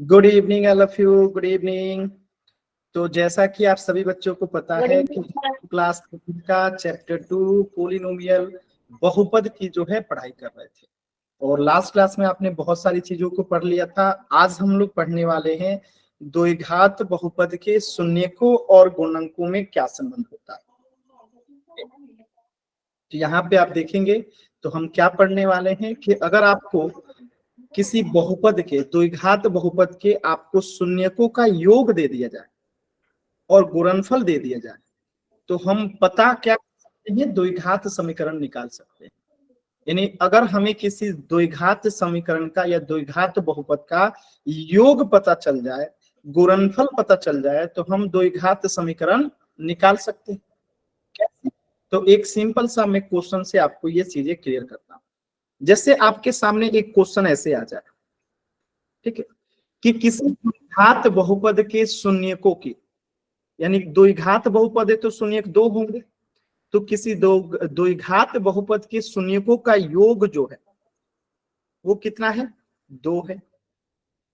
Good evening all of you, good evening. तो जैसा कि आप सभी बच्चों को पता है कि क्लास का चैप्टर 2 पोलिनोमियल बहुपद की जो है पढ़ाई कर रहे थे और लास्ट क्लास में आपने बहुत सारी चीजों को पढ़ लिया था। आज हम लोग पढ़ने वाले हैं द्विघात बहुपद के शून्यकों और गुणनकों में क्या संबंध होता है। तो यहाँ पे आप देखेंगे तो हम क्या पढ़ने वाले हैं कि अगर आपको किसी बहुपद के द्विघात बहुपद के आपको शून्यकों का योग दे दिया जाए और गुणनफल दे दिया जाए तो हम पता क्या कर सकते हैं, द्विघात समीकरण निकाल सकते हैं। यानी अगर हमें किसी द्विघात समीकरण का या द्विघात बहुपद का योग पता चल जाए, गुणनफल पता चल जाए तो हम द्विघात समीकरण निकाल सकते हैं। कैसे? तो एक सिंपल सा मैं क्वेश्चन से आपको ये चीजें क्लियर करता हूं। जैसे आपके सामने एक क्वेश्चन ऐसे आ जाए, ठीक है, कि किसी द्विघात बहुपद के शून्यकों की, यानी द्विघात बहुपद है तो शून्यक दो होंगे, तो किसी दो द्विघात बहुपद के शून्यकों का योग जो है वो कितना है, दो है।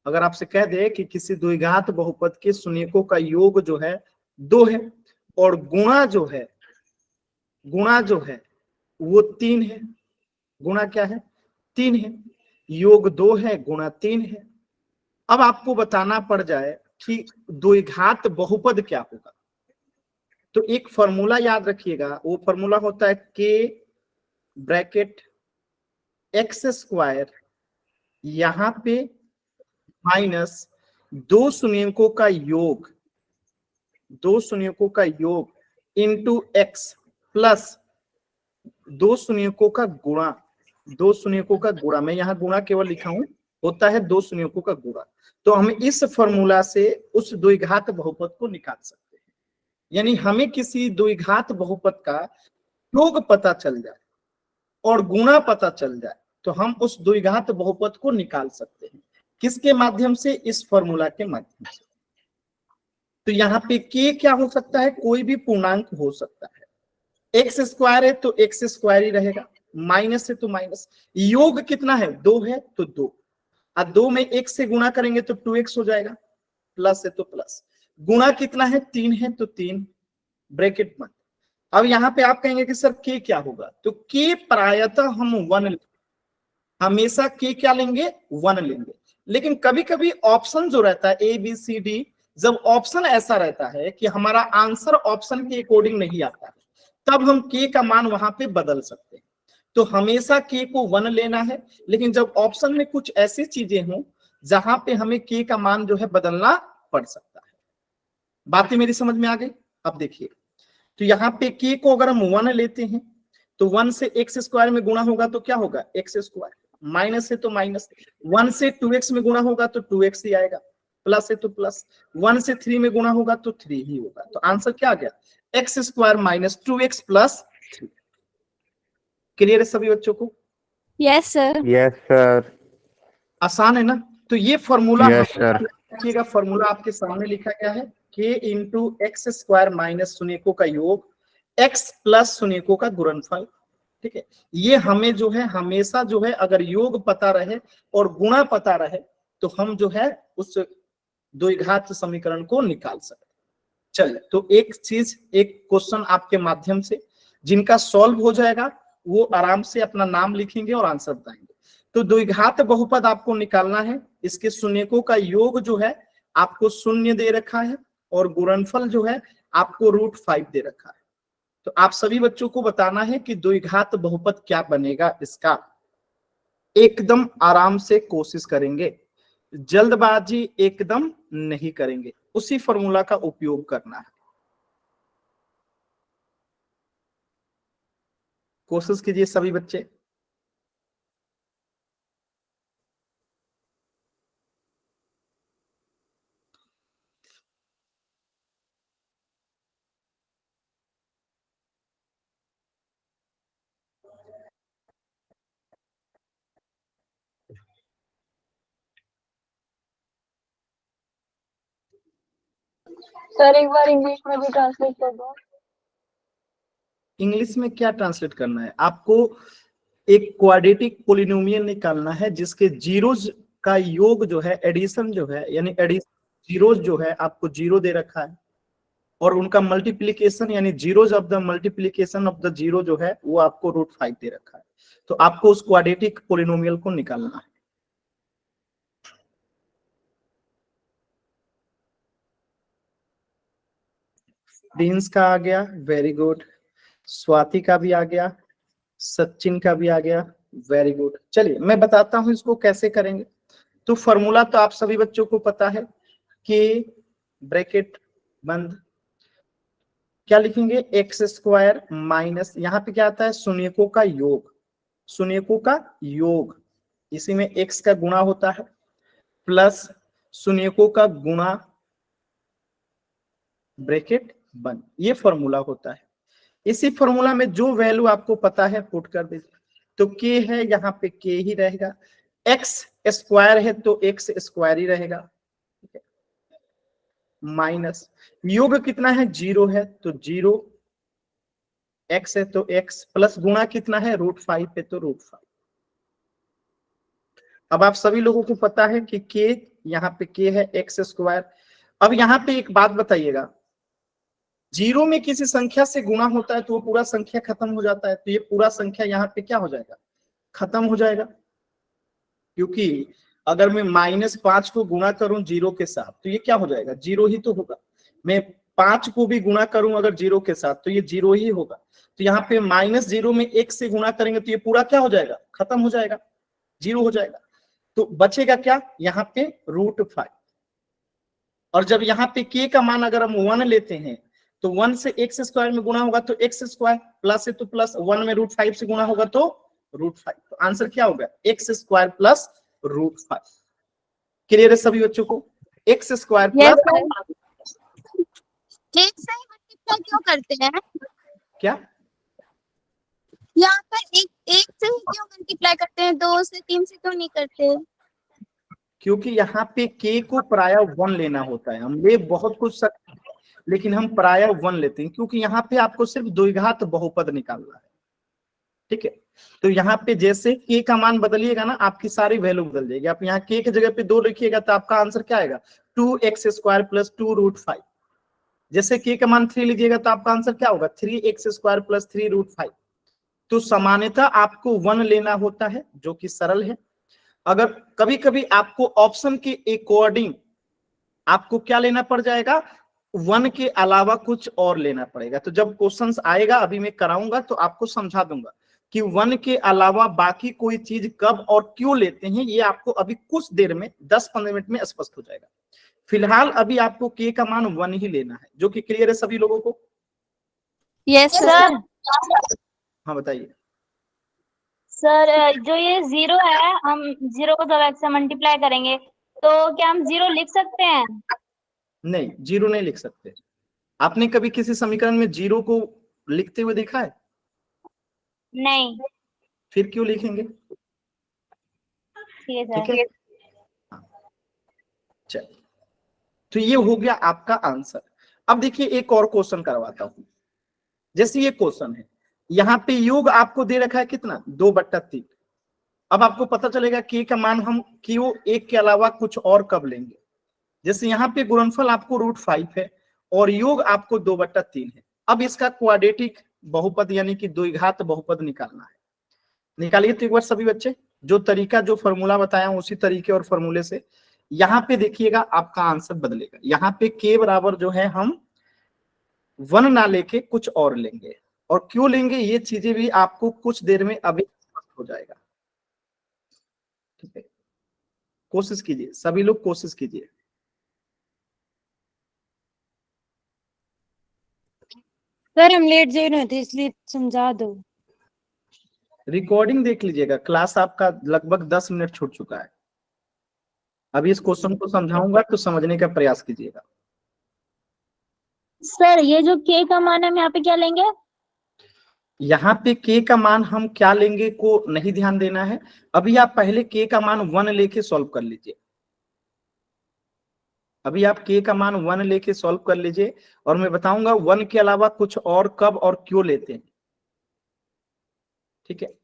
अगर आपसे कह दे कि किसी द्विघात बहुपद के शून्यकों का योग जो है दो है और गुणा जो है वो तीन है। गुणा क्या है, तीन है। योग दो है, गुणा तीन है। अब आपको बताना पड़ जाए कि द्विघात बहुपद क्या होगा, तो एक फॉर्मूला याद रखिएगा। वो फॉर्मूला होता है के ब्रैकेट एक्स स्क्वायर, यहां पे माइनस दो शून्यकों का योग, दो शून्यकों का योग इंटू एक्स प्लस दो शून्यकों का गुणा, दो शून्यकों का गुणा। मैं यहाँ गुणा केवल लिखा हूं, होता है दो शून्यकों का गुणा। तो हम इस फॉर्मूला से उस द्विघात बहुपद को निकाल सकते हैं। यानी हमें किसी द्विघात बहुपद का योग पता चल जाए और गुणा पता चल जाए तो हम उस द्विघात बहुपद को निकाल सकते हैं। किसके माध्यम से? इस फॉर्मूला के माध्यम से। तो यहाँ पे के क्या हो सकता है, कोई भी पूर्णांक हो सकता है। एक्स स्क्वायर है तो एक्स स्क्वायर ही रहेगा, माइनस है तो माइनस। योग कितना है, दो है तो दो, और दो में एक से गुणा करेंगे तो 2x हो जाएगा, प्लस है तो प्लस। गुणा कितना है, तीन है तो तीन, ब्रैकेट मत। अब यहाँ पे आप कहेंगे कि सर के क्या होगा, तो के प्रायतः हम वन, हमेशा के क्या लेंगे, वन लेंगे। लेकिन कभी कभी ऑप्शन जो रहता है ए बी सी डी, जब ऑप्शन ऐसा रहता है कि हमारा आंसर ऑप्शन के अकॉर्डिंग नहीं आता है, तब हम के का मान वहां पे बदल सकते हैं। तो हमेशा के को वन लेना है, लेकिन जब ऑप्शन में कुछ ऐसी चीजें हों जहां पे हमें के का मान जो है बदलना पड़ सकता है। बातें मेरी समझ में आ गई? अब देखिए, तो यहाँ पे के को अगर हम वन लेते हैं तो वन से एक्स स्क्वायर में गुणा होगा तो क्या होगा, एक्स स्क्वायर। माइनस है तो माइनस, वन से 2x में गुणा होगा तो 2x ही आएगा, प्लस है तो प्लस, वन से 3 में गुणा होगा तो 3 ही होगा। तो आंसर क्या आ गया, x square minus 2x plus 3। Clear है सभी बच्चों को? Yes sir. Yes sir. आसान है ना? तो ये फॉर्मूला यस सर। रखिएगा, फॉर्मूला आपके सामने लिखा गया है, के इंटू एक्स स्क्वायर माइनस शून्यकों का योग एक्स प्लस शून्यकों का गुणनफल। ठीक है, ये हमें जो है हमेशा जो है अगर योग पता रहे और गुणा पता रहे तो हम जो है उस द्विघात समीकरण को निकाल सकते। चलिए, तो एक चीज, एक क्वेश्चन आपके माध्यम से जिनका सॉल्व हो जाएगा वो आराम से अपना नाम लिखेंगे और आंसर बताएंगे। तो द्विघात बहुपद आपको निकालना है, इसके शून्यकों का योग जो है आपको शून्य दे रखा है और गुणनफल जो है आपको √5 दे रखा है। तो आप सभी बच्चों को बताना है कि द्विघात बहुपद क्या बनेगा इसका। एकदम आराम से कोशिश करेंगे, जल्दबाजी एकदम नहीं करेंगे, उसी फॉर्मूला का उपयोग करना है। कोशिश कीजिए सभी बच्चे। सर एक बार इंग्लिश में भी ट्रांसलेट कर दो। इंग्लिश में क्या ट्रांसलेट करना है आपको? एक क्वाड्रेटिक पोलिनोमियल निकालना है जिसके जीरोज का योग जो है, एडिशन जो है, यानी एडिशन जीरोज जो है आपको 0 दे रखा है, और उनका मल्टीप्लीकेशन यानी zeros of the multiplication of the zero जो है वो आपको √5 दे रखा है। तो आपको उस क्वाड्रेटिक पोलिनोमियल को निकालना है। प्रिंस का आ गया, वेरी गुड। स्वाति का भी आ गया, सचिन का भी आ गया, वेरी गुड। चलिए मैं बताता हूं इसको कैसे करेंगे। तो फॉर्मूला तो आप सभी बच्चों को पता है कि ब्रैकेट बंद, क्या लिखेंगे, x² माइनस, यहाँ पे क्या आता है, शून्यकों का योग, शून्यकों का योग, इसी में x का गुणा होता है, प्लस शून्यकों का गुणा, ब्रैकेट बंद। ये फॉर्मूला होता है। इसी फॉर्मूला में जो वैल्यू आपको पता है पुट कर दीजिए। तो k है, यहाँ पे k ही रहेगा, x² है तो x² ही रहेगा, माइनस योग कितना है, 0 है तो 0, x है तो x, प्लस गुणा कितना है, √5 है तो √5। अब आप सभी लोगों को पता है कि k, यहाँ पे k है x²। अब यहाँ पे एक बात बताइएगा, 0 में किसी संख्या से गुणा होता है तो वो पूरा संख्या खत्म हो जाता है, तो ये पूरा संख्या यहाँ पे क्या हो जाएगा, खत्म हो जाएगा। क्योंकि अगर मैं -5 को गुणा करूं 0 के साथ तो ये क्या हो जाएगा, 0 ही तो होगा। मैं 5 को भी गुणा करूं अगर 0 के साथ तो ये 0 ही होगा। तो यहाँ पे -0 में 1 से गुणा करेंगे तो ये पूरा क्या हो जाएगा, खत्म हो जाएगा, 0 हो जाएगा। तो बचेगा क्या, यहाँ पे √5। और जब यहाँ पे k का मान अगर हम 1 लेते हैं तो 1 से x² में गुणा होगा तो x², प्लस है तो प्लस, 1 में √5 से गुणा होगा तो √5। तो आंसर क्या होगा, x² प्लस √5। क्लियर है सभी बच्चों को, x² प्लस, एक से ही मल्टीप्लाई क्यों करते हैं? क्या, यहाँ पर एक से ही क्यों मल्टीप्लाई करते हैं, 2 से 3 से क्यों नहीं करते? क्योंकि यहाँ पे k को प्राय 1 लेना होता है। हम ले बहुत कुछ सकते हैं लेकिन हम प्राय 1 लेते हैं, क्योंकि यहाँ पे आपको सिर्फ द्विघात बहुपद निकालना है। ठीक है, तो यहाँ पे जैसे k का मान बदलिएगा ना, आपकी सारी वैल्यू बदल जाएगी। आप यहाँ k की जगह पे 2 लिखिएगा तो आपका आंसर क्या आएगा, 2x² प्लस 2√5। जैसे k का मान 3 लीजिएगा तो आपका आंसर क्या होगा, 3x² प्लस 3√5। तो सामान्यतः आपको 1 लेना होता है, जो कि सरल है। अगर कभी कभी आपको ऑप्शन के अकॉर्डिंग आपको क्या लेना पड़ जाएगा, 1 के अलावा कुछ और लेना पड़ेगा। तो जब क्वेश्चंस आएगा, अभी मैं कराऊंगा तो आपको समझा दूंगा कि 1 के अलावा बाकी कोई चीज कब और क्यों लेते हैं, ये आपको अभी कुछ देर में 10-15 मिनट में स्पष्ट हो जाएगा। फिलहाल अभी आपको k का मान 1 ही लेना है, जो कि क्लियर है सभी लोगों को। Yes sir. हाँ बताइए। सर जो ये 0 है, हम 0 को जब x से मल्टीप्लाई करेंगे तो क्या हम 0 लिख सकते हैं? नहीं, 0 नहीं लिख सकते। आपने कभी किसी समीकरण में 0 को लिखते हुए देखा है? नहीं। फिर क्यों लिखेंगे? ठीक है ठीक है, चलिए, तो ये हो गया आपका आंसर। अब देखिए एक और क्वेश्चन करवाता हूं। जैसे ये क्वेश्चन है, यहाँ पे योग आपको दे रखा है कितना, 2/3। अब आपको पता चलेगा k का मान हम क्यों 1 के अलावा कुछ और कब लेंगे। जैसे यहाँ पे गुणनफल आपको √5 है और योग आपको 2/3 है। अब इसका क्वाड्रेटिक बहुपद यानी कि द्विघात बहुपद निकालना है। निकालिए तो एक बार सभी बच्चे, जो तरीका, जो फॉर्मूला बताया उसी तरीके और फॉर्मूले से। यहाँ पे देखिएगा आपका आंसर बदलेगा। यहाँ पे k बराबर जो है हम 1 ना लेके कुछ और लेंगे, और क्यों लेंगे ये चीजें भी आपको कुछ देर में अभी स्पष्ट हो जाएगा। ठीक है, कोशिश कीजिए, सभी लोग कोशिश कीजिए। सर हम लेट ज्वाइन हुए थे इसलिए समझा दो। रिकॉर्डिंग देख लीजिएगा, क्लास आपका लगभग 10 मिनट छूट चुका है। अभी इस क्वेश्चन को समझाऊंगा तो समझने का प्रयास कीजिएगा। सर, ये जो k का मान है हम यहाँ पे क्या लेंगे? यहाँ पे k का मान हम क्या लेंगे को नहीं ध्यान देना है। अभी आप पहले k का मान 1 लेके सॉल्व कर लीजिए। अभी आप k का मान 1 लेके सॉल्व कर लीजिए, और मैं बताऊंगा 1 के अलावा कुछ और कब और क्यों लेते हैं। ठीक है,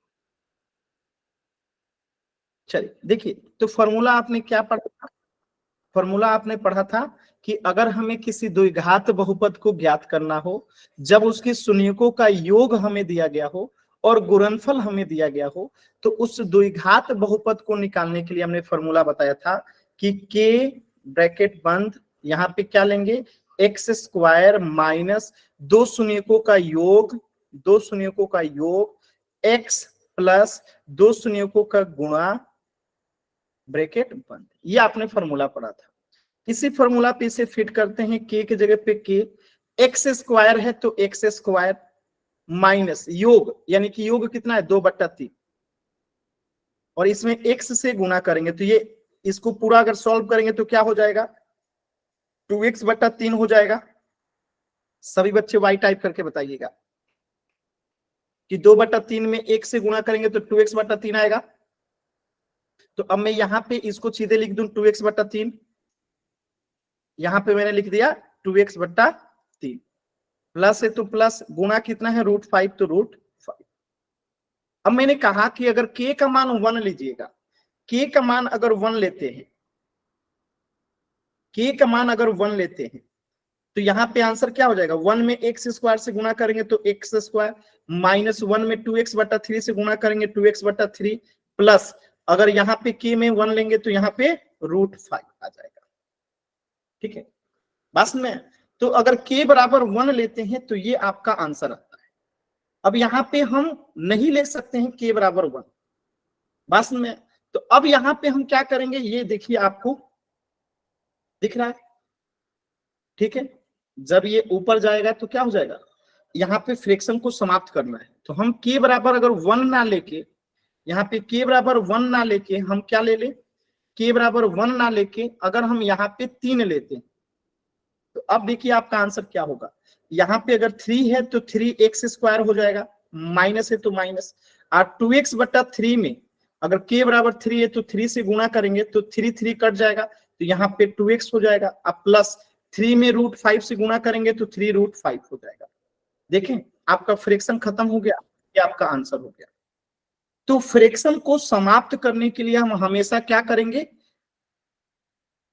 चलिए देखिए, तो फॉर्मूला आपने क्या पढ़ा था? फॉर्मूला आपने पढ़ा था कि अगर हमें किसी द्विघात बहुपद को ज्ञात करना हो, जब उसके शून्यकों का योग हमें दिया गया हो और गुणनफल हमें दिया गया हो, तो उस द्विघात बहुपद को निकालने के लिए हमने फॉर्मूला बताया था कि के ब्रैकेट बंद, यहाँ पे क्या लेंगे, एक्स स्क्वायर माइनस दो शून्यकों का योग, दो शून्यकों का योग एक्स प्लस दो शून्यकों का गुणा ब्रैकेट बंद। ये आपने फॉर्मूला पढ़ा था। इसी फॉर्मूला पे इसे फिट करते हैं, के की जगह पे के, एक्स स्क्वायर है तो एक्स स्क्वायर माइनस योग, यानी कि योग कितना है 2/3, और इसमें एक्स से गुणा करेंगे तो ये इसको पूरा अगर सॉल्व करेंगे तो क्या हो जाएगा, 2x/3 हो जाएगा। सभी बच्चे वाई टाइप करके बताइएगा कि 2/3 में एक से गुणा करेंगे तो 2x/3 आएगा। तो अब मैं यहां पे इसको सीधे लिख दूं 2x/3, यहां पे मैंने लिख दिया 2x/3, प्लस है तो प्लस, गुणा कितना है √5 तो √5। अब मैंने कहा कि अगर k का मान 1 लीजिएगा, k का मान अगर 1 लेते हैं, k का मान अगर 1 लेते हैं तो यहाँ पे आंसर क्या हो जाएगा, 1 में एक्स स्क्वायर से गुणा करेंगे तो एक्स स्क्वायर, माइनस 1 में 2x/3 से गुणा करेंगे 2x/3, प्लस अगर यहाँ पे k में 1 लेंगे तो यहाँ पे √5 आ जाएगा। ठीक है, बस में। तो अगर k बराबर 1 लेते हैं तो ये आपका आंसर आता है। अब यहाँ पे हम नहीं ले सकते हैं k बराबर 1, बस में। तो अब यहाँ पे हम क्या करेंगे, ये देखिए आपको दिख रहा है, ठीक है। जब ये ऊपर जाएगा तो क्या हो जाएगा, यहाँ पे फ्रैक्शन को समाप्त करना है, तो हम k बराबर अगर 1 ना लेके, यहाँ पे k बराबर 1 ना लेके हम क्या ले ले, k बराबर 1 ना लेके अगर हम यहाँ पे 3 लेते हैं तो अब देखिए आपका आंसर क्या होगा। यहाँ पे अगर 3 है तो 3x² हो जाएगा, माइनस है तो माइनस, और 2x/3 में अगर k बराबर 3 है तो 3 से गुणा करेंगे तो 3 कट जाएगा, तो यहाँ पे 2x हो जाएगा। अब प्लस 3 में √5 से गुणा करेंगे तो 3√5 हो जाएगा। देखें आपका फ्रैक्शन खत्म हो गया, ये आपका आंसर हो गया। तो फ्रैक्शन को समाप्त करने के लिए हम हमेशा क्या करेंगे,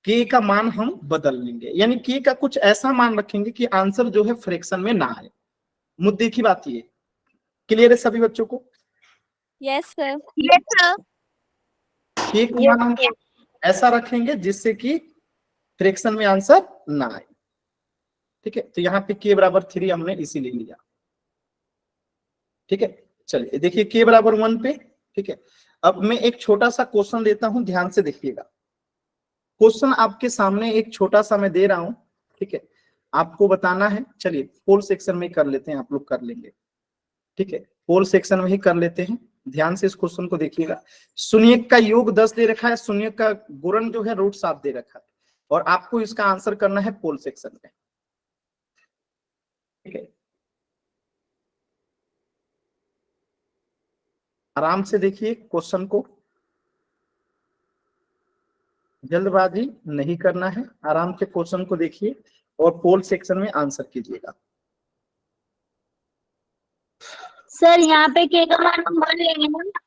k का मान हम बदल लेंगे, यानी k का कुछ ऐसा मान रखेंगे कि आंसर जो है फ्रैक्शन में ना आए। मुद्दे की बात ये क्लियर है सभी बच्चों को? Yes sir. Yes sir. k का मान हम ऐसा रखेंगे जिससे कि फ्रैक्शन में आंसर ना आए। ठीक है, तो यहाँ पे k बराबर 3 हमने इसीलिए लिया। ठीक है, चलिए देखिए k बराबर 1 पे। ठीक है, अब मैं एक छोटा सा क्वेश्चन देता हूं, ध्यान से देखिएगा। क्वेश्चन आपके सामने एक छोटा सा मैं दे रहा हूं, ठीक है, आपको बताना है। चलिए पोल सेक्शन में कर लेते हैं, आप लोग कर लेंगे। ठीक है, पोल सेक्शन में ही कर लेते हैं। ध्यान से इस क्वेश्चन को देखिएगा। शून्यक का योग 10 दे रखा है, शून्यक का गुणन जो है √7 दे रखा है, और आपको इसका आंसर करना है पोल सेक्शन में। ठीक है, आराम से देखिए क्वेश्चन को, जल्दबाजी नहीं करना है, आराम से क्वेश्चन को देखिए और पोल सेक्शन में आंसर कीजिएगा। सर यहाँ पे k का मान हम 1 लेंगे ना?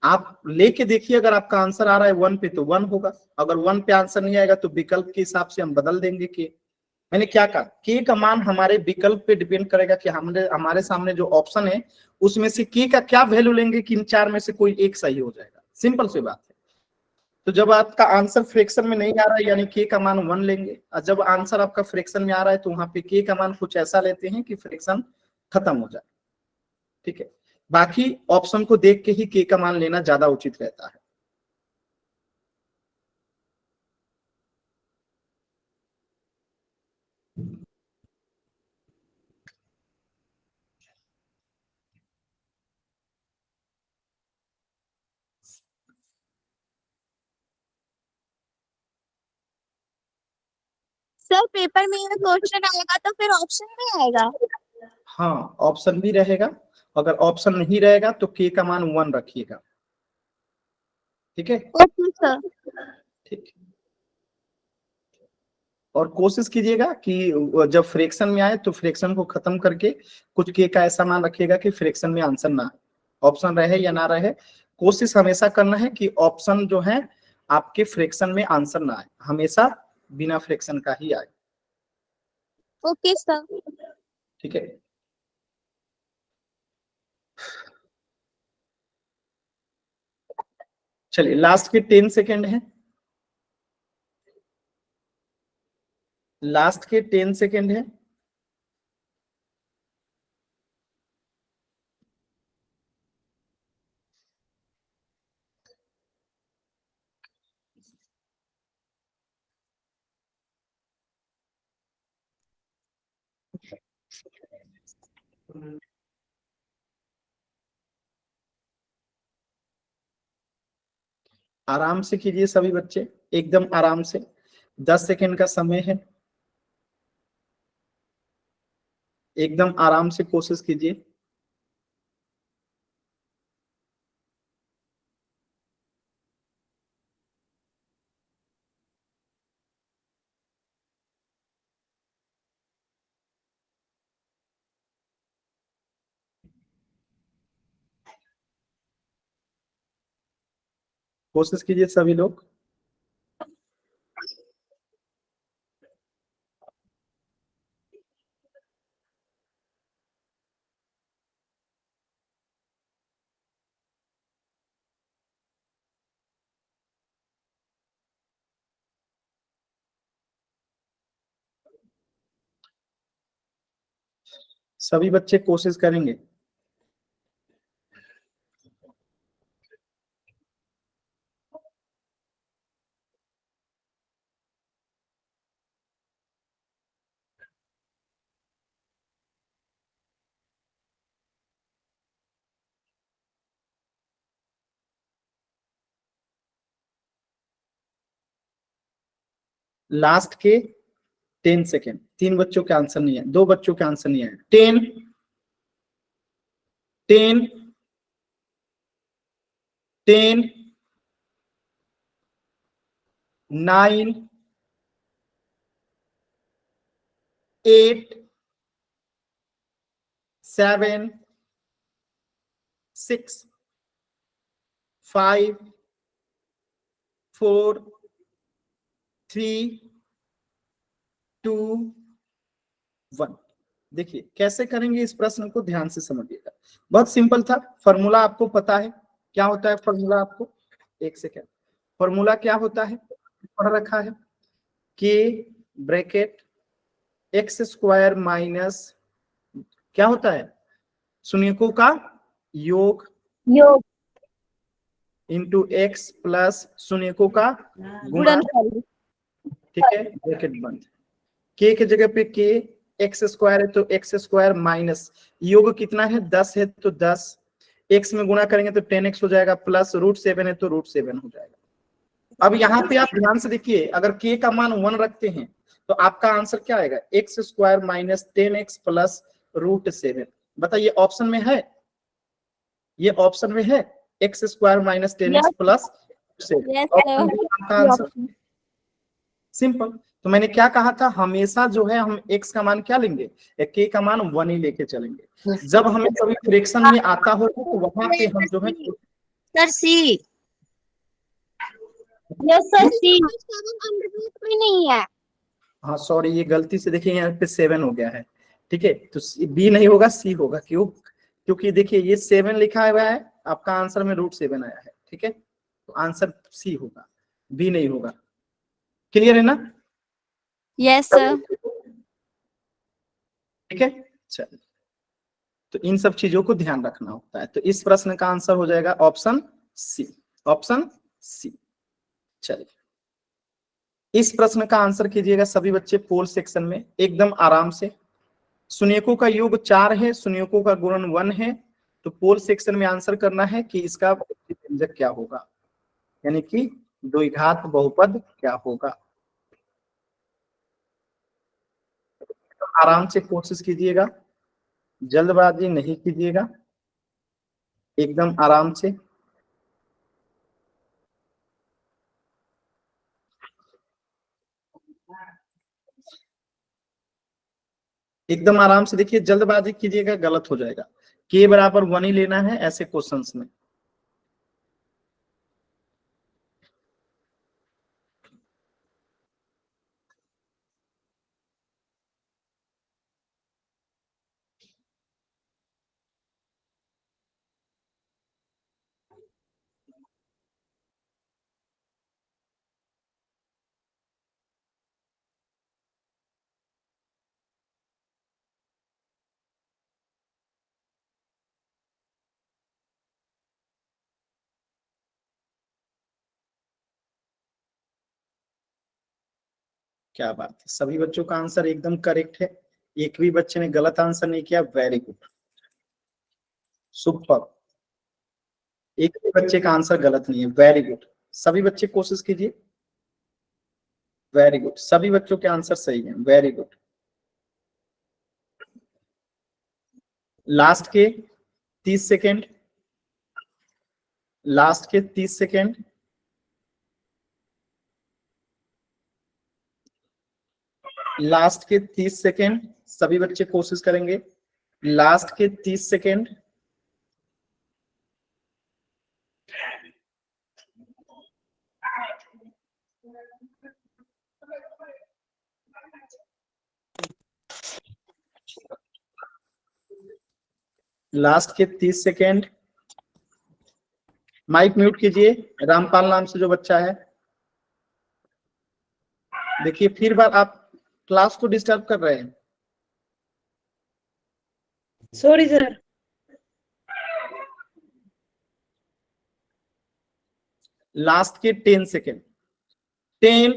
आप लेके देखिए, अगर आपका आंसर आ रहा है 1 पे तो 1 होगा, अगर 1 पे आंसर नहीं आएगा तो विकल्प के हिसाब से हम बदल देंगे k। मैंने क्या कहा, k का मान हमारे विकल्प पे डिपेंड करेगा कि हमारे सामने जो ऑप्शन है उसमें से k का क्या वैल्यू लेंगे कि इन 4 में से कोई एक सही हो जाएगा। सिंपल सी बात है। तो जब आपका आंसर फ्रैक्शन में नहीं आ रहा है यानी k का मान 1 लेंगे, और जब आंसर आपका फ्रैक्शन में आ रहा है तो वहां पे k का मान कुछ ऐसा लेते हैं कि फ्रैक्शन खत्म हो जाए। ठीक है, बाकी ऑप्शन को देख के ही k का मान लेना ज्यादा उचित रहता है। सर पेपर में ये क्वेश्चन आएगा तो फिर ऑप्शन भी आएगा? हाँ, ऑप्शन भी रहेगा, अगर ऑप्शन नहीं रहेगा तो k का मान 1 रखिएगा। ठीक है, ओके सर। ठीक। और कोशिश कीजिएगा कि जब फ्रैक्शन में आए तो फ्रैक्शन को खत्म करके कुछ k का ऐसा मान रखिएगा कि फ्रैक्शन में आंसर ना, ऑप्शन रहे या ना रहे, कोशिश हमेशा करना है कि ऑप्शन जो है आपके फ्रैक्शन में आंसर ना आए, हमेशा बिना फ्रैक्शन का ही आए। Okay sir. ठीक है, चलिए लास्ट के 10 सेकेंड है, लास्ट के 10 सेकेंड है। आराम से कीजिए सभी बच्चे, एकदम आराम से। 10 सेकेंड का समय है, एकदम आराम से कोशिश कीजिए। कोशिश कीजिए सभी लोग। सभी बच्चे कोशिश करेंगे। लास्ट के 10 सेकेंड, 3 बच्चों के आंसर नहीं है, 2 बच्चों के आंसर नहीं है। 10 10 10 9 8 7 6 5 4 3 2 1। देखिए कैसे करेंगे इस प्रश्न को, ध्यान से समझिएगा। बहुत सिंपल था, फॉर्मूला आपको पता है क्या होता है फॉर्मूला आपको। एक सेकेंड, फॉर्मूला क्या होता है पढ़ रखा है, के ब्रैकेट एक्स स्क्वायर माइनस क्या होता है, शून्यकों का yoga yoga into x plus शून्यकों का गुणा। गुणनफल। ठीक है, ब्रैकेट बंद। के की जगह पे के, एक्स स्क्वायर है तो एक्स स्क्वायर माइनस योग कितना है 10 है तो 10, एक्स में गुणा करेंगे तो 10x हो जाएगा, प्लस √7 है तो √7 हो जाएगा। अब यहाँ पे आप ध्यान से देखिए, अगर के का मान 1 रखते हैं तो आपका आंसर क्या आएगा, x square minus 10x plus √7। बताइए ऑप्शन में है, ये ऑप्शन में है x square minus 10x plus 7। Yes, option sir. B आपका आंसर। सिंपल। तो मैंने क्या कहा था, हमेशा जो है हम x का मान क्या लेंगे, के का मान 1 ही लेके चलेंगे। जब हमें कभी फ्रैक्शन में आता हो तो वहां पे हम जो है सर सी। यस सर सी। 7 अंडर रूट में नहीं है। हाँ सॉरी, ये गलती से देखिए यहाँ पे 7 हो गया है। ठीक है, तो बी नहीं होगा सी होगा, क्यों, क्योंकि देखिए ये 7 लिखा हुआ है, आपका आंसर में √7 आया है। ठीक है, तो आंसर सी होगा, बी नहीं होगा। क्लियर है ना? Yes, sir. ठीक है, चलिए, तो इन सब चीजों को ध्यान रखना होता है। तो इस प्रश्न का आंसर हो जाएगा ऑप्शन सी, ऑप्शन सी। चलिए, इस प्रश्न का आंसर कीजिएगा सभी बच्चे पोल सेक्शन में एकदम आराम से। शून्यकों का योग 4 है, शून्यकों का गुणन 1 है, तो पोल सेक्शन में आंसर करना है कि इसका व्यंजक क्या होगा, यानी कि द्विघात बहुपद क्या होगा। तो आराम से कोशिश कीजिएगा, जल्दबाजी नहीं कीजिएगा, एकदम आराम से। एकदम आराम से देखिए, जल्दबाजी कीजिएगा गलत हो जाएगा। के बराबर 1 ही लेना है ऐसे क्वेश्चंस में। क्या बात है, सभी बच्चों का आंसर एकदम करेक्ट है, एक भी बच्चे ने गलत आंसर नहीं किया। वेरी गुड, सुपर, एक भी बच्चे का आंसर गलत नहीं है। वेरी गुड, सभी बच्चे कोशिश कीजिए। वेरी गुड, सभी बच्चों के आंसर सही हैं। वेरी गुड, लास्ट के 30 सेकेंड, लास्ट के 30 सेकेंड। लास्ट के 30 सेकेंड, सभी बच्चे कोशिश करेंगे। लास्ट के 30 सेकेंड। लास्ट के 30 सेकेंड। माइक म्यूट कीजिए, रामपाल नाम से जो बच्चा है। देखिए फिर बार आप क्लास को डिस्टर्ब कर रहे हैं। Sorry sir. लास्ट के 10 सेकेंड। 10,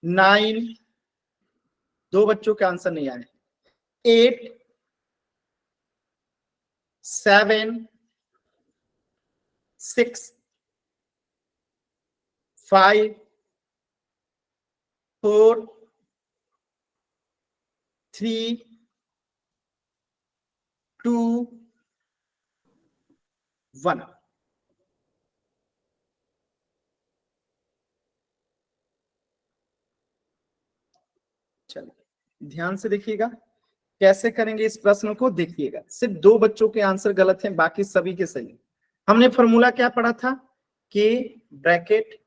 9, दो बच्चों के आंसर नहीं आए। 8, 7, 6, 5, 4, 3, 2, 1। चलिए ध्यान से देखिएगा कैसे करेंगे इस प्रश्न को। देखिएगा सिर्फ दो बच्चों के आंसर गलत हैं, बाकी सभी के सही। हमने फॉर्मूला क्या पढ़ा था कि ब्रैकेट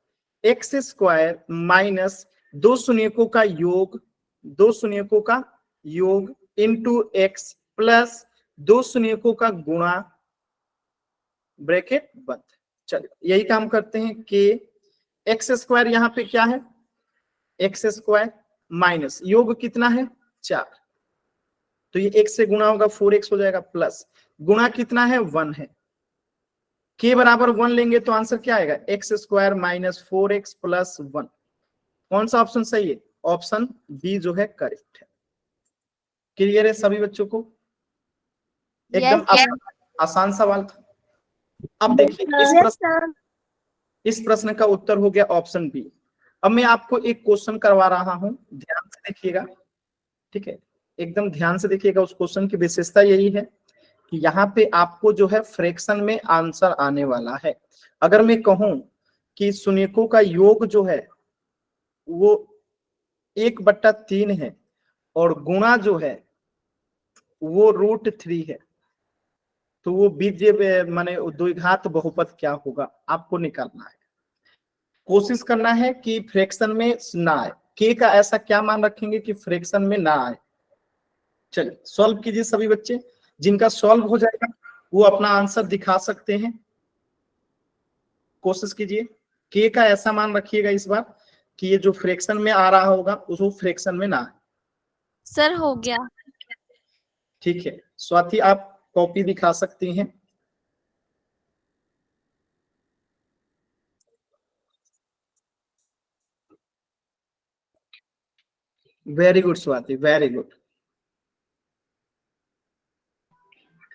एक्स स्क्वायर माइनस दो शून्यकों का योग, दो शून्यकों का योग इंटू एक्स प्लस दो शून्यकों का गुणा, ब्रैकेट बंद। चलिए यही काम करते हैं कि एक्स स्क्वायर यहाँ पे क्या है, एक्स स्क्वायर माइनस योग कितना है 4, तो ये x से गुणा होगा 4x हो जाएगा, प्लस गुणा कितना है 1 है, k बराबर 1 लेंगे तो आंसर क्या आएगा x square minus 4x plus 1। कौन सा ऑप्शन सही है, ऑप्शन बी जो है करेक्ट है। क्लियर है सभी बच्चों को, एकदम Yes, आसान सवाल था। अब देखिए इस प्रश्न का उत्तर हो गया ऑप्शन बी। अब मैं आपको एक क्वेश्चन करवा रहा हूं, ध्यान से देखिएगा, ठीक है, एकदम ध्यान से देखिएगा। उस क्वेश्चन की विशेषता यही है कि यहाँ पे आपको जो है फ्रैक्शन में आंसर आने वाला है। अगर मैं कहूं कि शून्यकों का योग जो है वो 1/3 है और गुणा जो है वो √3 है, तो वो बीजीय माने द्विघात बहुपद क्या होगा आपको निकालना है। कोशिश करना है कि फ्रैक्शन में ना आए, के का ऐसा क्या मान रखेंगे कि फ्रैक्शन में ना आए। चलिए सॉल्व कीजिए सभी बच्चे, जिनका सॉल्व हो जाएगा वो अपना आंसर दिखा सकते हैं। कोशिश कीजिए, के का ऐसा मान रखिएगा इस बार कि ये जो फ्रैक्शन में आ रहा होगा उसको फ्रैक्शन में ना आए। सर हो गया। ठीक है स्वाति, आप कॉपी दिखा सकती हैं। Very good Swati, very good.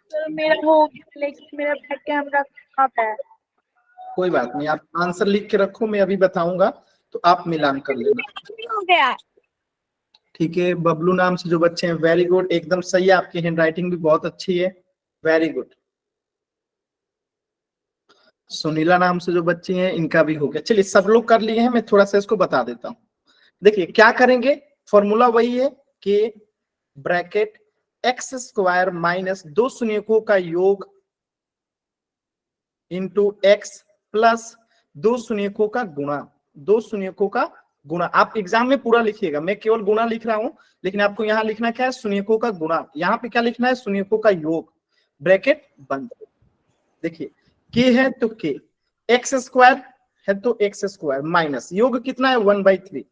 Sir मेरा हो गया, लेकिन मेरा बैक कैमरा खराब है। कोई बात नहीं, आप आंसर लिख के रखो, मैं अभी बताऊंगा तो आप मिलान कर लेना। हो गया। ठीक है, बबलू नाम से जो बच्चे हैं, वेरी गुड, एकदम सही है, आपकी हैंडराइटिंग भी बहुत अच्छी है, वेरी गुड। सुनीला नाम से जो बच्चे हैं इनका भी हो गया। चलिए सब लोग कर लिए हैं, मैं थोड़ा सा इसको बता देता हूं। देखिए क्या करेंगे, फॉर्मूला वही है कि ब्रैकेट एक्स स्क्वायर माइनस दो शून्यकों का योग इंटू एक्स प्लस दो शून्यकों का गुणा, दो शून्यकों का गुणा। आप एग्जाम में पूरा लिखिएगा, मैं केवल गुणा लिख रहा हूं, लेकिन आपको यहाँ लिखना क्या है, शून्यकों का गुणा। यहाँ पे क्या लिखना है, शून्यकों का योग, ब्रैकेट बंद। देखिए के है तो के, एक्स स्क्वायर है तो एक्स स्क्वायर माइनस योग कितना है 1/3।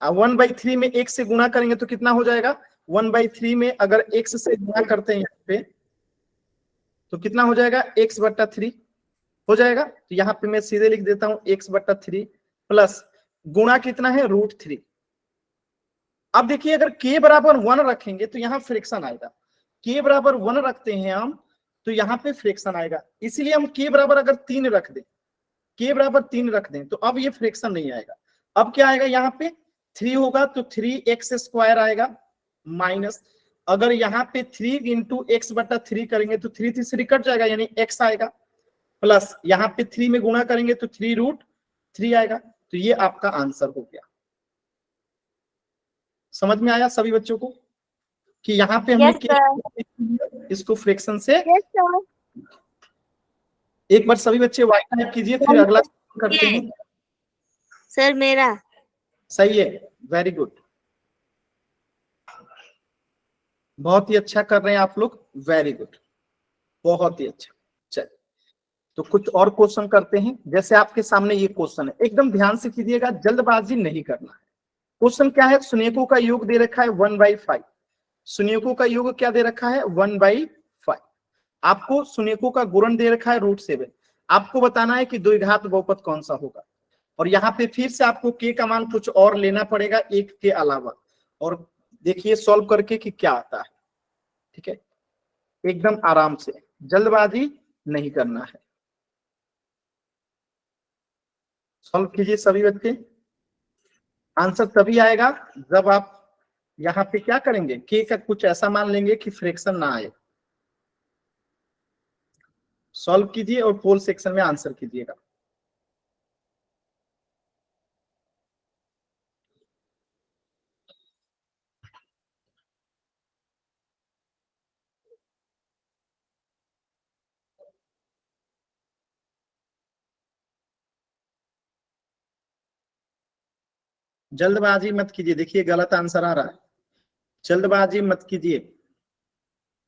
1/3 में x से गुणा करेंगे तो कितना हो जाएगा, 1/3 में अगर x से गुणा करते हैं यहाँ पे तो कितना हो जाएगा, x/3 हो जाएगा। तो यहाँ पे मैं सीधे लिख देता हूँ x/3 प्लस गुणा कितना है, √3। अब देखिए अगर k बराबर 1 रखेंगे तो यहाँ फ्रैक्शन आएगा, k बराबर 1 रखते हैं हम तो यहाँ पे फ्रैक्शन आएगा, इसीलिए हम k बराबर अगर 3 रख दें, k बराबर 3 रख दें तो अब ये फ्रैक्शन नहीं आएगा। अब क्या आएगा, यहाँ पे 3 होगा तो 3x² आएगा माइनस, अगर यहाँ पे 3 × x/3 करेंगे तो 3 3 कट जाएगा यानी x आएगा, प्लस यहाँ पे 3 में गुणा करेंगे तो 3√3 आएगा। तो ये आपका आंसर हो गया। समझ में आया सभी बच्चों को कि यहाँ पे हमने Yes, sir. इसको फ्रैक्शन से, यस सर। एक बार सभी बच्चे वाई टाइप कीजिए फिर अगला करते हैं। सर मेरा सही है, वेरी गुड, बहुत ही अच्छा कर रहे हैं आप लोग, वेरी गुड, बहुत ही अच्छा। चलिए तो कुछ और क्वेश्चन करते हैं। जैसे आपके सामने ये क्वेश्चन है, एकदम ध्यान से कीजिएगा, जल्दबाजी नहीं करना है। क्वेश्चन क्या है, शून्यकों का योग दे रखा है 1/5, शून्यकों का योग क्या दे रखा है 1/5, आपको शून्यकों का गुणन दे रखा है √7, आपको बताना है कि द्विघात बहुपद कौन सा होगा। और यहाँ पे फिर से आपको k का मान कुछ और लेना पड़ेगा एक के अलावा, और देखिए सॉल्व करके कि क्या आता है। ठीक है, एकदम आराम से, जल्दबाजी नहीं करना है। सॉल्व कीजिए सभी बच्चे, आंसर तभी आएगा जब आप यहाँ पे क्या करेंगे, k का कुछ ऐसा मान लेंगे कि फ्रैक्शन ना आए। सॉल्व कीजिए और पोल सेक्शन में आंसर कीजिएगा। जल्दबाजी मत कीजिए, देखिए गलत आंसर आ रहा है, जल्दबाजी मत कीजिए,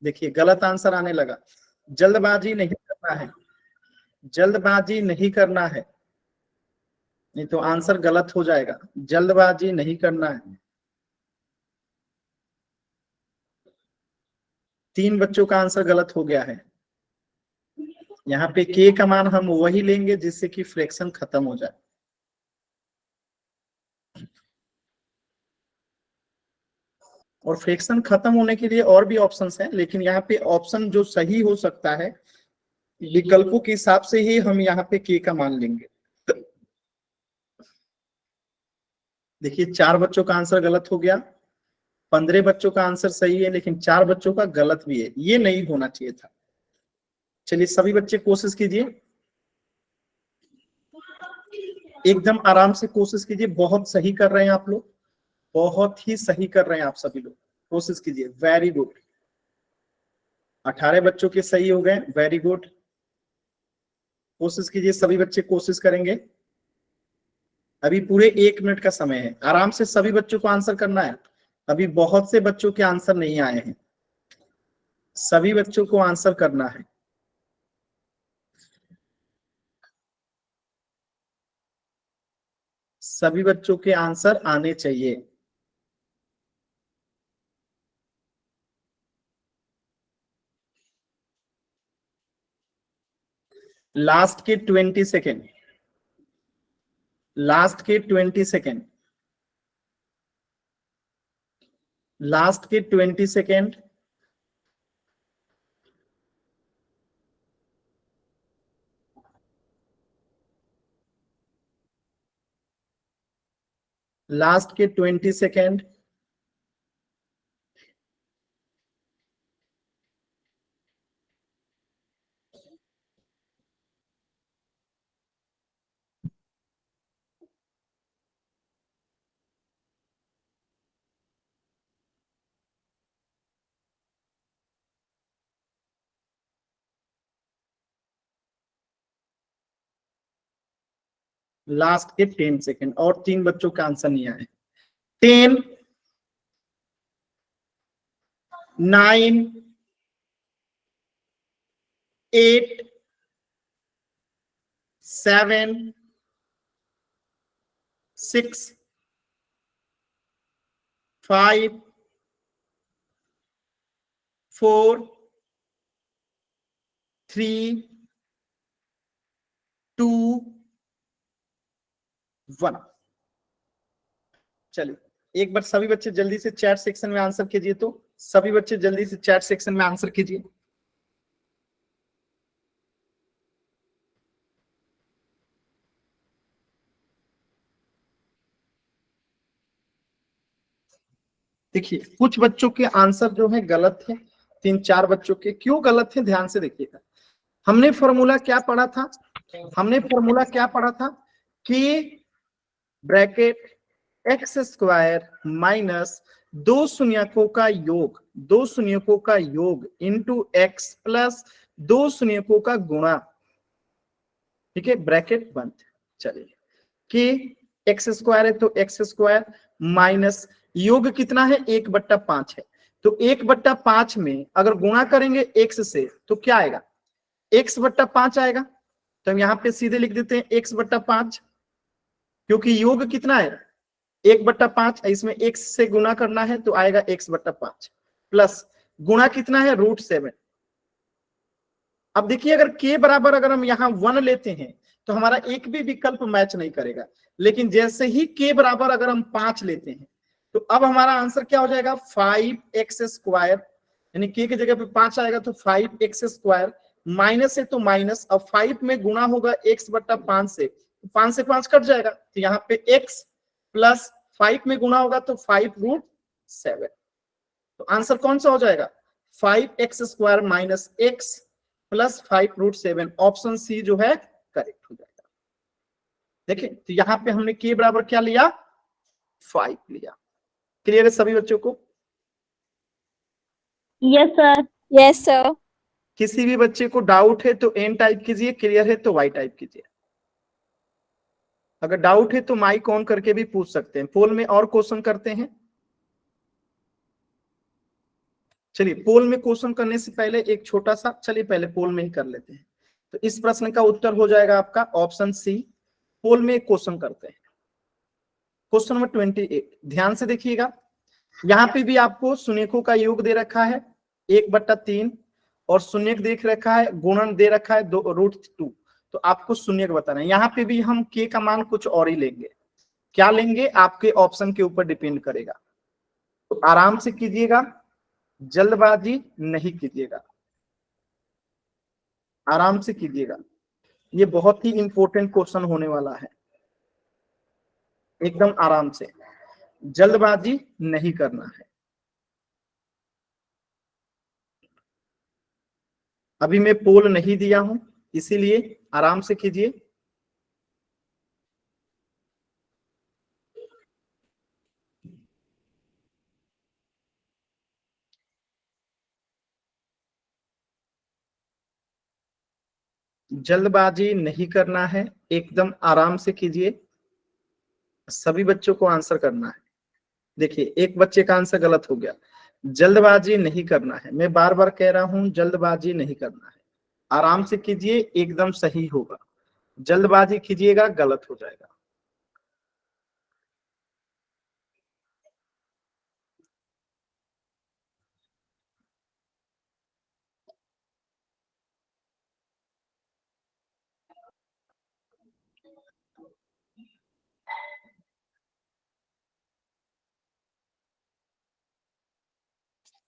देखिए गलत आंसर आने लगा। जल्दबाजी नहीं करना है, जल्दबाजी नहीं करना है, नहीं तो आंसर गलत हो जाएगा। जल्दबाजी नहीं करना है। 3 बच्चों का आंसर गलत हो गया है। यहाँ पे k का मान हम वही लेंगे जिससे कि फ्रैक्शन खत्म हो जाए। और फ्रैक्शन खत्म होने के लिए और भी ऑप्शंस हैं, लेकिन यहाँ पे ऑप्शन जो सही हो सकता है विकल्पों के हिसाब से ही हम यहाँ पे k का मान लेंगे। देखिए 4 बच्चों का आंसर गलत हो गया, 15 बच्चों का आंसर सही है, लेकिन 4 बच्चों का गलत भी है, ये नहीं होना चाहिए था। चलिए सभी बच्चे कोशिश कीजिए, एकदम आराम से कोशिश कीजिए, बहुत सही कर रहे हैं आप लोग, बहुत ही सही कर रहे हैं आप सभी लोग, कोशिश कीजिए, वेरी गुड। 18 बच्चों के सही हो गए, वेरी गुड, कोशिश कीजिए, सभी बच्चे कोशिश करेंगे। अभी पूरे 1 मिनट का समय है, आराम से सभी बच्चों को आंसर करना है। अभी बहुत से बच्चों के आंसर नहीं आए हैं, सभी बच्चों को आंसर करना है। सभी बच्चों के आंसर आने चाहिए। लास्ट के 20 सेकेंड, लास्ट के 20 सेकेंड, लास्ट के 20 सेकेंड। लास्ट के 20 सेकेंड। लास्ट के 10 सेकेंड, और 3 बच्चों का आंसर नहीं आए। 10, 9, 8, 7, 6, 5, 4, 3, 2, 1। चलिए एक बार सभी बच्चे जल्दी से चैट सेक्शन में आंसर कीजिए, तो सभी बच्चे जल्दी से चैट सेक्शन में आंसर कीजिए। देखिए कुछ बच्चों के आंसर जो है गलत है, 3-4 बच्चों के। क्यों गलत है ध्यान से देखिएगा। हमने फॉर्मूला क्या पढ़ा था? हमने फॉर्मूला क्या पढ़ा था कि ब्रैकेट एक्स स्क्वायर माइनस दो शून्यकों का योग, दो शून्यकों का योग इंटू एक्स प्लस दो शून्यकों का गुणा, ठीक है, ब्रैकेट बंद। चलिए कि एक्स स्क्वायर है तो एक्स स्क्वायर माइनस योग कितना है 1/5 है, तो 1/5 में अगर गुणा करेंगे एक्स से तो क्या आएगा? x/5 आएगा। तो हम यहाँ पे सीधे लिख देते हैं x/5, क्योंकि योग कितना है 1/5, इसमें x से गुणा करना है तो आएगा x/5 प्लस गुणा कितना है √7। अब देखिए अगर k बराबर अगर हम यहाँ 1 लेते हैं तो हमारा एक भी विकल्प मैच नहीं करेगा, लेकिन जैसे ही k बराबर अगर हम 5 लेते हैं तो अब हमारा आंसर क्या हो जाएगा 5x², यानी k की जगह पे 5 आएगा तो 5x², माइनस है तो माइनस, अब 5 में गुणा होगा x/5 से, 5 से 5 कट जाएगा, तो यहाँ पे x प्लस 5 में गुणा होगा तो 5√7। तो आंसर कौन सा हो जाएगा 5x² minus x plus 5√7, option C जो है करेक्ट हो जाएगा। देखिए तो यहाँ पे हमने k बराबर क्या लिया 5 लिया। क्लियर है सभी बच्चों को? Yes sir. Yes sir. किसी भी बच्चे को डाउट है तो एन टाइप कीजिए, क्लियर है तो वाई टाइप कीजिए। अगर डाउट है तो माइक ऑन करके भी पूछ सकते हैं। पोल में और क्वेश्चन करते हैं। चलिए पोल में क्वेश्चन करने से पहले एक छोटा सा, चलिए पहले पोल में ही कर लेते हैं। तो इस प्रश्न का उत्तर हो जाएगा आपका ऑप्शन सी। पोल में एक क्वेश्चन करते हैं, क्वेश्चन नंबर 28। ध्यान से देखिएगा, यहाँ पे भी आपको शून्यकों का योग दे रखा है 1/3 और शून्यक देख रखा है, गुणन दे रखा है √2, तो आपको शून्यक बताना है। यहाँ पे भी हम k का मान कुछ और ही लेंगे। क्या लेंगे आपके ऑप्शन के ऊपर डिपेंड करेगा, तो आराम से कीजिएगा, जल्दबाजी नहीं कीजिएगा, आराम से कीजिएगा। ये बहुत ही इंपॉर्टेंट क्वेश्चन होने वाला है, एकदम आराम से, जल्दबाजी नहीं करना है। अभी मैं पोल नहीं दिया हूं इसीलिए आराम से कीजिए। जल्दबाजी नहीं करना है, एकदम आराम से कीजिए। सभी बच्चों को आंसर करना है। देखिए एक बच्चे का आंसर गलत हो गया। जल्दबाजी नहीं करना है, मैं बार बार कह रहा हूं जल्दबाजी नहीं करना है, आराम से कीजिए, एकदम सही होगा। जल्दबाजी कीजिएगा गलत हो जाएगा।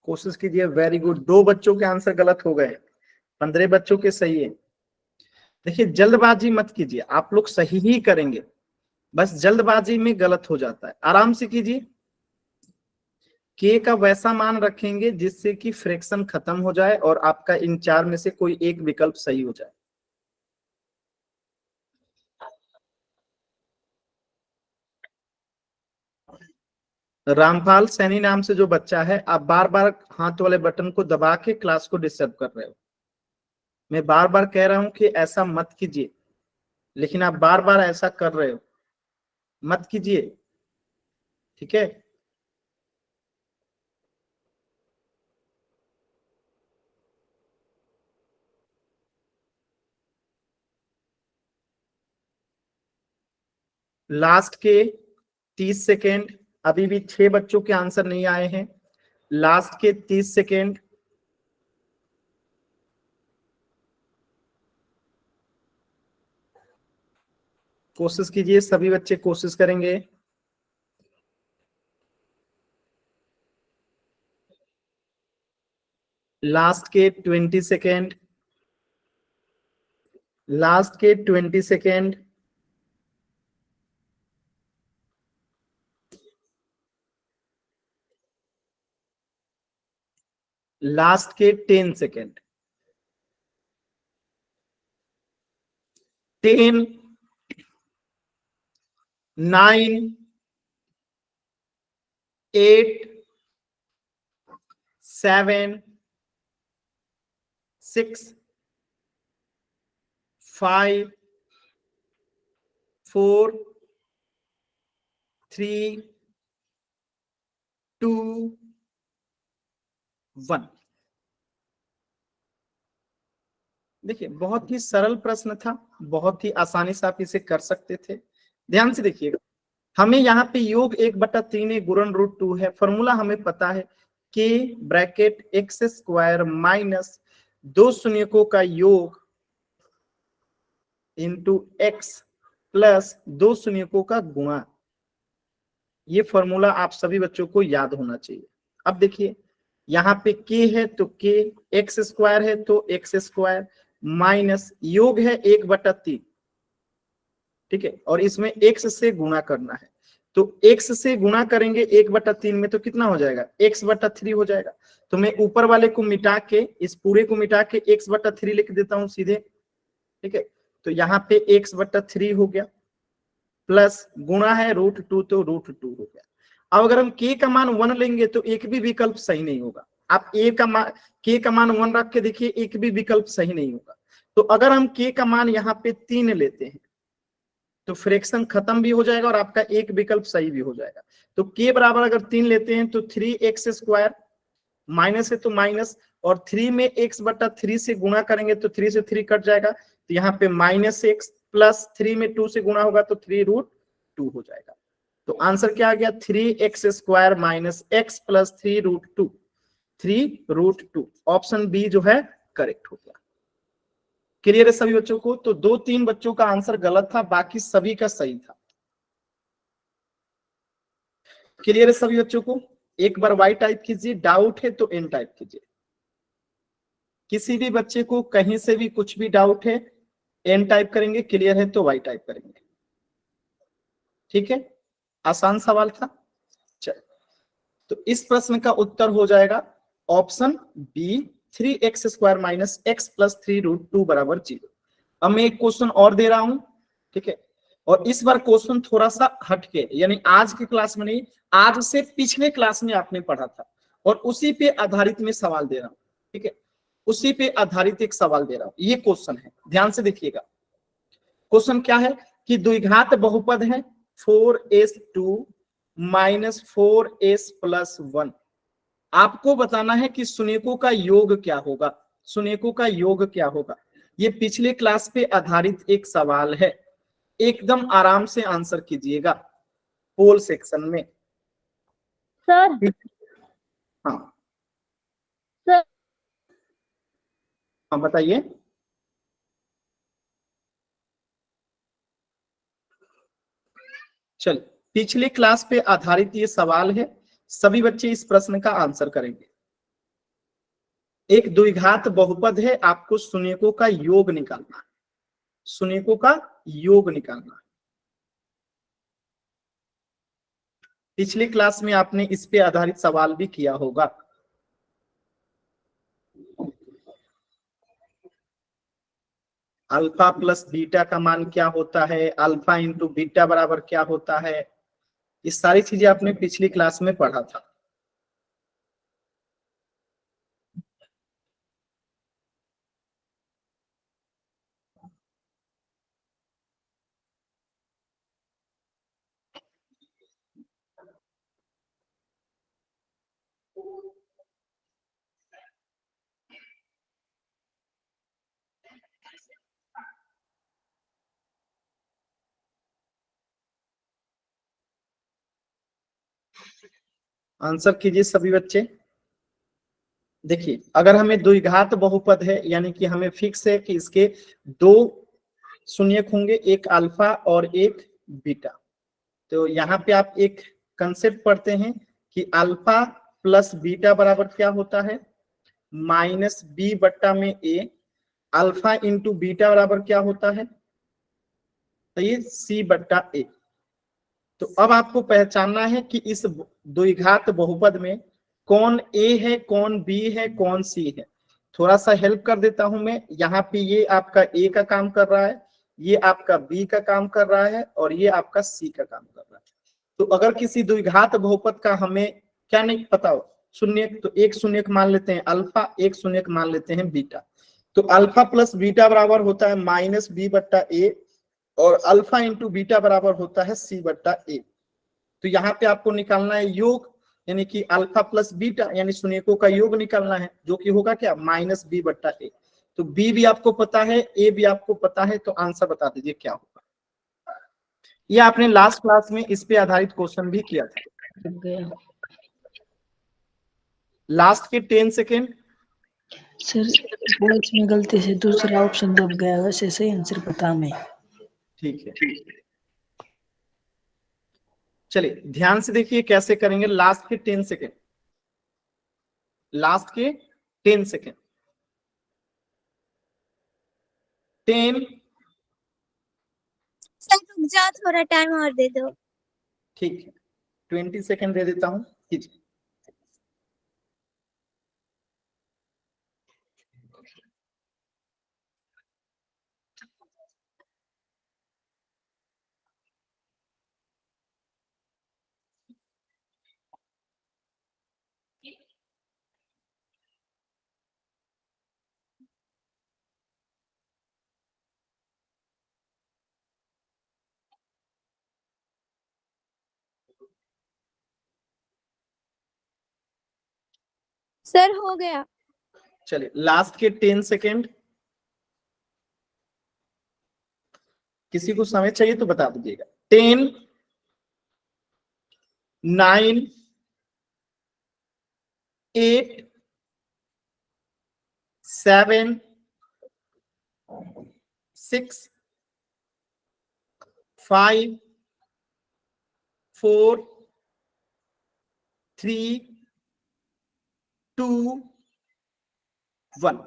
कोशिश कीजिए, वेरी गुड। 2 बच्चों के आंसर गलत हो गए, 15 बच्चों के सही है। देखिए जल्दबाजी मत कीजिए, आप लोग सही ही करेंगे, बस जल्दबाजी में गलत हो जाता है। आराम से कीजिए, k का वैसा मान रखेंगे जिससे कि फ्रैक्शन खत्म हो जाए और आपका इन 4 में से कोई एक विकल्प सही हो जाए। रामपाल सैनी नाम से जो बच्चा है, आप बार बार हाथ वाले बटन को दबा के क्लास को डिस्टर्ब कर रहे हो। मैं बार बार कह रहा हूं कि ऐसा मत कीजिए, लेकिन आप बार बार ऐसा कर रहे हो, मत कीजिए, ठीक है। लास्ट के 30 सेकेंड, अभी भी 6 बच्चों के आंसर नहीं आए हैं। लास्ट के 30 सेकेंड, कोशिश कीजिए, सभी बच्चे कोशिश करेंगे। लास्ट के 20 सेकेंड, लास्ट के 20 सेकेंड, लास्ट के 10 सेकेंड, 10, 9, 8, 7, 6, 5, 4, 3, 2, 1। देखिए बहुत ही सरल प्रश्न था, बहुत ही आसानी से आप इसे कर सकते थे। ध्यान से देखिएगा, हमें यहाँ पे योग 1/3 गुणन √2 है। फॉर्मूला हमें पता है k bracket x square minus 2 शून्यकों का योग इंटू एक्स प्लस 2 शून्यकों का गुणा। ये फॉर्मूला आप सभी बच्चों को याद होना चाहिए। अब देखिए यहाँ पे k है तो k, एक्स स्क्वायर है तो एक्स स्क्वायर माइनस योग है 1/3, ठीक है, और इसमें x से गुणा करना है तो x से गुणा करेंगे 1/3 में तो कितना हो जाएगा, x/3 हो जाएगा। तो मैं ऊपर वाले को मिटा के, इस पूरे को मिटा के x/3 लिख देता हूं सीधे, ठीक है। तो यहाँ पे x/3 हो गया प्लस गुणा है √2 तो √2 हो गया। अब अगर हम k का मान 1 लेंगे तो एक भी विकल्प सही नहीं होगा। आप k का मान 1 रख के देखिए, एक भी विकल्प सही नहीं होगा। तो अगर हम k का मान यहाँ पे 3 लेते हैं तो फ्रैक्शन खत्म भी हो जाएगा और आपका एक विकल्प सही भी हो जाएगा। तो k बराबर अगर 3 लेते हैं तो 3x², माइनस है तो माइनस, और 3 में x/3 से गुणा करेंगे तो 3 से 3 कट जाएगा, तो यहाँ पे -x प्लस 3 में 2 से गुणा होगा तो 3√2 हो जाएगा। तो आंसर क्या आ गया, 3x² minus x plus 3√2, 3√2। Option B जो है करेक्ट हो गया। क्लियर है सभी बच्चों को? तो 2-3 बच्चों का आंसर गलत था, बाकी सभी का सही था। क्लियर है सभी बच्चों को? एक बार वाई टाइप कीजिए, डाउट है तो एन टाइप कीजिए। किसी भी बच्चे को कहीं से भी कुछ भी डाउट है, एन टाइप करेंगे, क्लियर है तो वाई टाइप करेंगे। ठीक है, आसान सवाल था। चल, तो इस प्रश्न का उत्तर हो जाएगा option B, 3x² minus x plus 3√2 बराबर 0। अब मैं एक क्वेश्चन और दे रहा हूं, ठीक है, और इस बार क्वेश्चन थोड़ा सा हटके, यानी आज की क्लास में नहीं, आज से पिछले क्लास में आपने पढ़ा था और उसी पे आधारित मैं सवाल दे रहा हूं। ठीक है, उसी पे आधारित एक सवाल दे रहा हूं। ये क्वेश्चन है, ध्यान से देखिएगा। क्वेश्चन क्या है कि द्विघात बहुपद है 4s2 माइनस 4s प्लस 1। आपको बताना है कि शून्यकों का योग क्या होगा, शून्यकों का योग क्या होगा। ये पिछले क्लास पे आधारित एक सवाल है, एकदम आराम से आंसर कीजिएगा पोल सेक्शन में। सर हाँ सर हाँ बताइए। चल, पिछले क्लास पे आधारित ये सवाल है, सभी बच्चे इस प्रश्न का आंसर करेंगे। एक द्विघात बहुपद है, आपको शून्यकों का योग निकालना है, शून्यकों का योग निकालना है। पिछली क्लास में आपने इस पे आधारित सवाल भी किया होगा। अल्फा प्लस बीटा का मान क्या होता है, अल्फा इंटू बीटा बराबर क्या होता है, ये सारी चीजें आपने पिछली क्लास में पढ़ा था। आंसर कीजिए सभी बच्चे। देखिए, अगर हमें द्विघात बहुपद है, यानी कि हमें फिक्स है कि इसके 2 शून्यक होंगे, एक अल्फा और एक बीटा। तो यहाँ पे आप एक कंसेप्ट पढ़ते हैं कि अल्फा प्लस बीटा बराबर क्या होता है, माइनस बी बट्टा में ए, अल्फा इंटू बीटा बराबर क्या होता है, तो ये सी बट्टा ए। तो अब आपको पहचानना है कि इस द्विघात बहुपद में कौन ए है, कौन बी है, कौन सी है। थोड़ा सा हेल्प कर देता हूं मैं, यहाँ पे ये आपका ए का काम कर रहा है, ये आपका बी का काम कर रहा है, और ये आपका सी का काम कर रहा है। तो अगर किसी द्विघात बहुपद का हमें क्या नहीं पता हो, शून्य, तो एक शून्य मान लेते हैं अल्फा, एक शून्य मान लेते हैं बीटा। तो अल्फा प्लस बीटा बराबर होता है माइनस बी बट्टा ए, और अल्फा इंटू बीटा बराबर होता है सी बट्टा ए। तो यहाँ पे आपको निकालना है योग, यानी कि अल्फा प्लस बीटा यानी शून्यकों का योग निकालना है, जो कि होगा क्या, माइनस बी बट्टा ए। तो बी भी आपको पता है, ए भी आपको पता है, तो आंसर बता दीजिए क्या होगा। ये आपने लास्ट क्लास में इस पे आधारित क्वेश्चन भी किया था। लास्ट के 10 सेकेंड। सर वो इसमें गलती से दूसरा ऑप्शन दब गया, वैसे सही आंसर पता नहीं। ठीक है, चलिए ध्यान से देखिए कैसे करेंगे। लास्ट के 10 सेकेंड, लास्ट के 10 सेकेंड, 10। सर रुक जाओ, थोड़ा टाइम और दे दो। ठीक है, 20 सेकेंड दे देता हूं, कीजिए। सर हो गया। चलिए लास्ट के 10 सेकेंड। किसी को समय चाहिए तो बता दीजिएगा। 10, 9, 8, 7, 6, 5, 4, 3, 2, 1।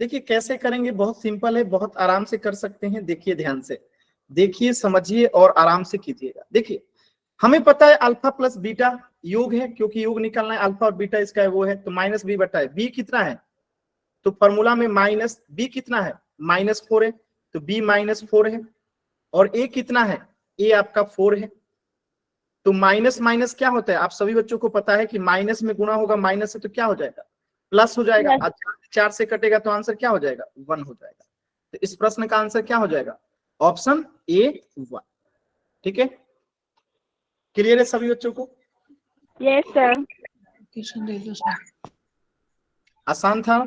देखिए कैसे करेंगे, बहुत सिंपल है, बहुत आराम से कर सकते हैं। देखिए ध्यान से देखिए, समझिए और आराम से कीजिएगा। देखिए हमें पता है अल्फा प्लस बीटा योग है, क्योंकि योग निकालना है, अल्फा और बीटा इसका है वो है, तो माइनस बी बटा है। बी कितना है, तो फॉर्मूला में माइनस बी कितना है, -4 है, तो बी -4 है। और ए कितना है, ए आपका 4 है। तो माइनस माइनस क्या होता है, आप सभी बच्चों को पता है कि माइनस में गुणा होगा माइनस से, तो क्या हो जाएगा, प्लस हो जाएगा। अच्छा 4 से कटेगा तो आंसर क्या हो जाएगा, 1 हो जाएगा। तो इस प्रश्न का आंसर क्या हो जाएगा, ऑप्शन ए 1। ठीक है, क्लियर है सभी बच्चों को? Yes sir. आसान था।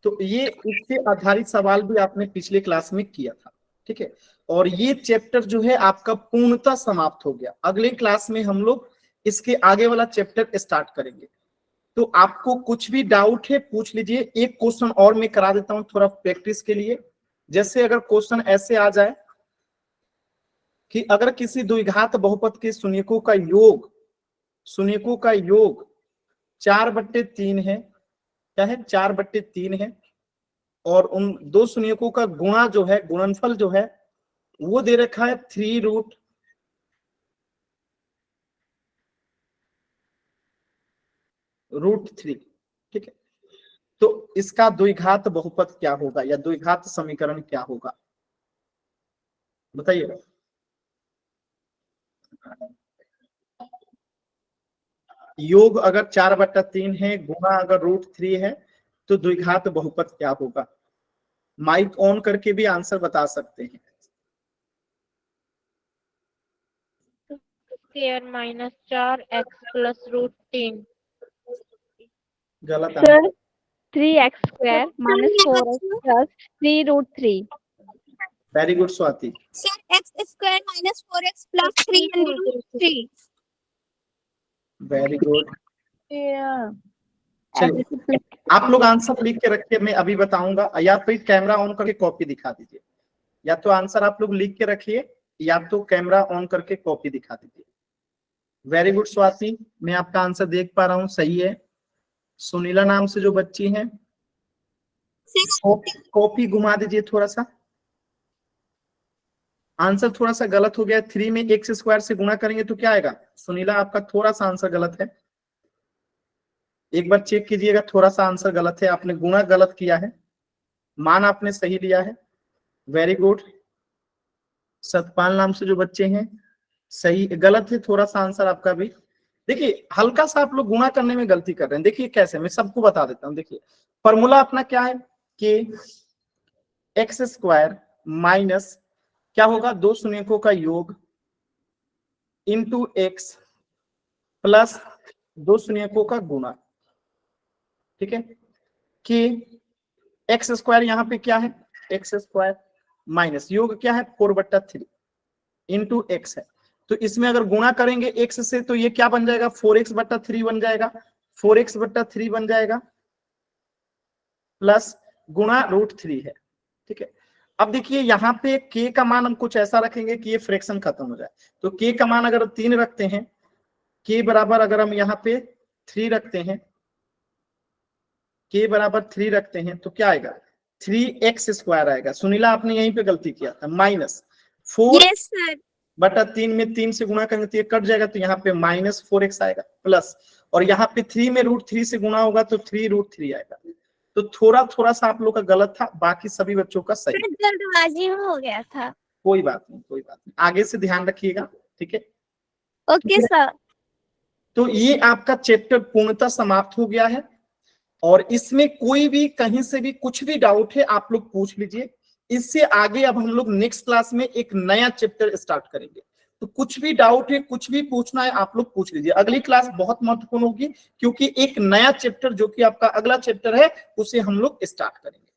तो ये इससे आधारित सवाल भी आपने पिछले क्लास में किया था। ठीक है, और ये चैप्टर जो है आपका पूर्णतः समाप्त हो गया। अगले क्लास में हम लोग इसके आगे वाला चैप्टर स्टार्ट करेंगे। तो आपको कुछ भी डाउट है पूछ लीजिए। एक क्वेश्चन और मैं करा देता हूं थोड़ा प्रैक्टिस के लिए। जैसे अगर क्वेश्चन ऐसे आ जाए कि अगर किसी द्विघात बहुपद के शून्यकों का योग 4/3 है, क्या है, 4/3 है, और उन दो शून्यकों का गुणा जो है, गुणनफल जो है वो दे रखा है 3√3। ठीक है, तो इसका द्विघात बहुपद क्या होगा या द्विघात समीकरण क्या होगा, बताइएगा। योग अगर 4/3 है, गुणा अगर √3 है, तो द्विघात बहुपद क्या होगा। माइक ऑन करके भी आंसर बता सकते हैं। -4x + √3। गलत sir 3x² - 4x + 3√3। Very good Swati. Sir x² - 4x + 3√3। Very good. चलिए आप लोग आंसर लिख के रखिए, मैं अभी बताऊंगा। या फिर कैमरा ऑन करके कॉपी दिखा दीजिए। या तो आंसर आप लोग लिख के रखिए, या तो कैमरा ऑन करके कॉपी दिखा दीजिए। वेरी गुड स्वाति, मैं आपका आंसर देख पा रहा हूँ, सही है। सुनीला नाम से जो बच्ची है, कॉपी घुमा दीजिए थोड़ा सा। आंसर थोड़ा सा गलत हो गया। 3 में एक्स स्क्वायर से गुणा करेंगे तो क्या आएगा? सुनीला आपका थोड़ा सा आंसर गलत है, एक बार चेक कीजिएगा, थोड़ा सा आंसर गलत है, आपने गुणा गलत किया है, मान आपने सही लिया है। Very good. सतपाल नाम से जो बच्चे हैं, सही गलत है थोड़ा सा आंसर आपका भी। देखिए हल्का सा आप लोग गुणा करने में गलती कर रहे हैं। देखिए कैसे, मैं सबको बता देता हूं। देखिए फॉर्मूला अपना क्या है कि एक्स स्क्वायर माइनस क्या होगा, दो शून्यकों का योग इंटू एक्स प्लस दो शून्यकों का गुणा, ठीक है, कि एक्स स्क्वायर यहाँ पे क्या है, एक्स स्क्वायर माइनस योग क्या है 4/3 इंटू एक्स है। तो इसमें अगर गुणा करेंगे एक्स से तो ये क्या बन जाएगा, 4x/3 बन जाएगा, 4x/3 बन जाएगा प्लस गुणा √3 है, ठीक है। अब देखिए यहाँ पे k का मान हम कुछ ऐसा रखेंगे कि ये फ्रैक्शन खत्म हो जाए। तो k का मान अगर 3 रखते हैं, k बराबर अगर हम यहाँ पे 3 रखते हैं, k बराबर 3 रखते हैं तो क्या आएगा, 3x² आएगा। सुनीला आपने यहीं पे गलती किया था, माइनस 4/3 में 3 से गुणा करेंगे तो ये कट जाएगा, तो यहाँ पे -4x आएगा प्लस, और यहाँ पे 3 में √3 से गुणा होगा तो 3√3 आएगा। तो थोड़ा थोड़ा सा आप लोग का गलत था, बाकी सभी बच्चों का सही। जल्दबाजी में हो गया था। कोई बात नहीं, कोई बात नहीं, आगे से ध्यान रखिएगा, ठीक है। Okay sir. तो ये आपका चैप्टर पूर्णतः समाप्त हो गया है, और इसमें कोई भी कहीं से भी कुछ भी डाउट है आप लोग पूछ लीजिए। इससे आगे अब हम लोग नेक्स्ट क्लास में एक नया चैप्टर स्टार्ट करेंगे, तो कुछ भी डाउट है, कुछ भी पूछना है आप लोग पूछ लीजिए। अगली क्लास बहुत महत्वपूर्ण होगी, क्योंकि एक नया चैप्टर जो कि आपका अगला चैप्टर है उसे हम लोग स्टार्ट करेंगे।